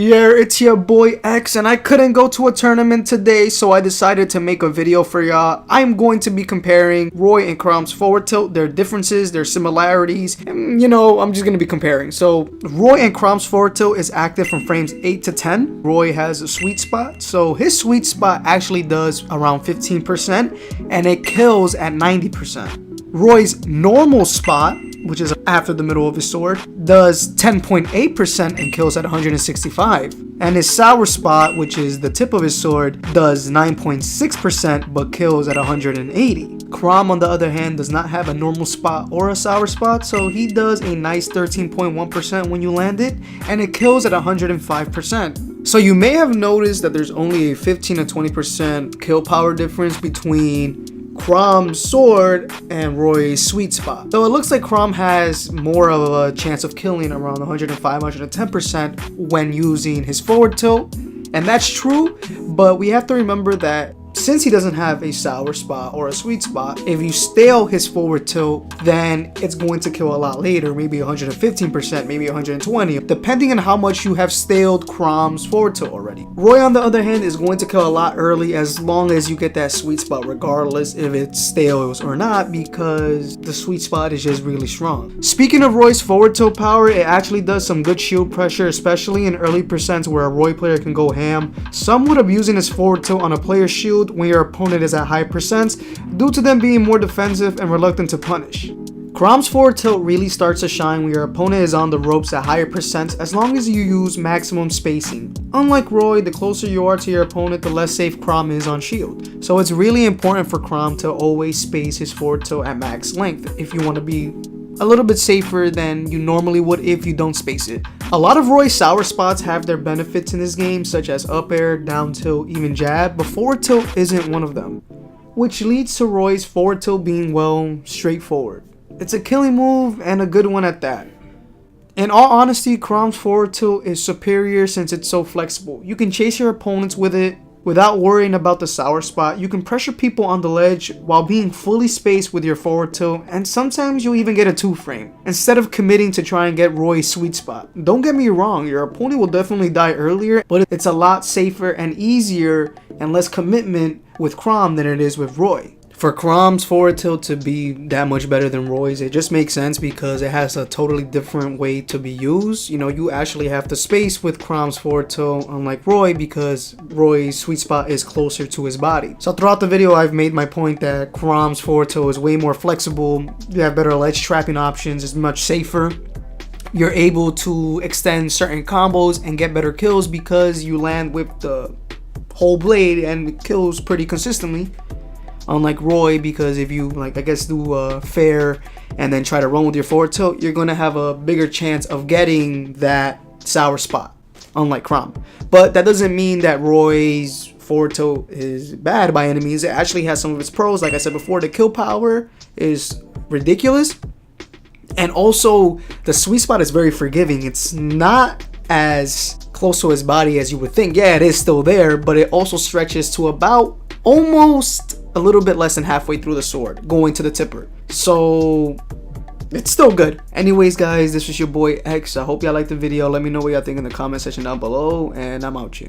Yeah, it's your boy X, and I couldn't go to a tournament today, so I decided to make a video for y'all. I'm going to be comparing Roy and Chrom's forward tilt, their differences, their similarities, and I'm just going to be comparing. So, Roy and Chrom's forward tilt is active from frames 8 to 10. Roy has a sweet spot, so his sweet spot actually does around 15%, and it kills at 90%. Roy's normal spot, which is after the middle of his sword, does 10.8% and kills at 165. And his sour spot, which is the tip of his sword, does 9.6% but kills at 180. Chrom, on the other hand, does not have a normal spot or a sour spot, so he does a nice 13.1% when you land it, and it kills at 105%. So you may have noticed that there's only a 15 to 20% kill power difference between Chrom's sword and Roy's sweet spot. So it looks like Chrom has more of a chance of killing around 105, 110% when using his forward tilt. And that's true, but we have to remember that since he doesn't have a sour spot or a sweet spot, if you stale his forward tilt, then it's going to kill a lot later, maybe 115%, maybe 120, depending on how much you have staled Chrom's forward tilt already. Roy, on the other hand, is going to kill a lot early as long as you get that sweet spot, regardless if it stales or not, because the sweet spot is just really strong. Speaking of Roy's forward tilt power, it actually does some good shield pressure, especially in early percents where a Roy player can go ham. Some would abusing his forward tilt on a player's shield when your opponent is at high percents due to them being more defensive and reluctant to punish. Chrom's forward tilt really starts to shine when your opponent is on the ropes at higher percents as long as you use maximum spacing. Unlike Roy, the closer you are to your opponent, the less safe Chrom is on shield. So it's really important for Chrom to always space his forward tilt at max length if you want to be a little bit safer than you normally would if you don't space it. A lot of Roy's sour spots have their benefits in this game, such as up air, down tilt, even jab, but forward tilt isn't one of them, which leads to Roy's forward tilt being, well, straightforward. It's a killing move and a good one at that. In all honesty, Chrom's forward tilt is superior since it's so flexible. You can chase your opponents with it without worrying about the sour spot. You can pressure people on the ledge while being fully spaced with your forward tilt, and sometimes you'll even get a 2-frame instead of committing to try and get Roy's sweet spot. Don't get me wrong, your opponent will definitely die earlier, but it's a lot safer and easier and less commitment with Chrom than it is with Roy. For Chrom's forward tilt to be that much better than Roy's, it just makes sense because it has a totally different way to be used. You actually have to space with Chrom's forward tilt, unlike Roy, because Roy's sweet spot is closer to his body. So throughout the video, I've made my point that Chrom's forward tilt is way more flexible. You have better ledge trapping options, it's much safer. You're able to extend certain combos and get better kills because you land with the whole blade and it kills pretty consistently. Unlike Roy, because if you do a fair and then try to run with your forward tilt, you're going to have a bigger chance of getting that sour spot, unlike Chrom. But that doesn't mean that Roy's forward tilt is bad by any means. It actually has some of its pros. Like I said before, the kill power is ridiculous. And also, the sweet spot is very forgiving. It's not as close to his body as you would think. Yeah, it is still there, but it also stretches to about almost a little bit less than halfway through the sword, going to the tipper. So it's still good. Anyways, guys, this was your boy X. I hope y'all liked the video. Let me know what y'all think in the comment section down below, and I'm out here.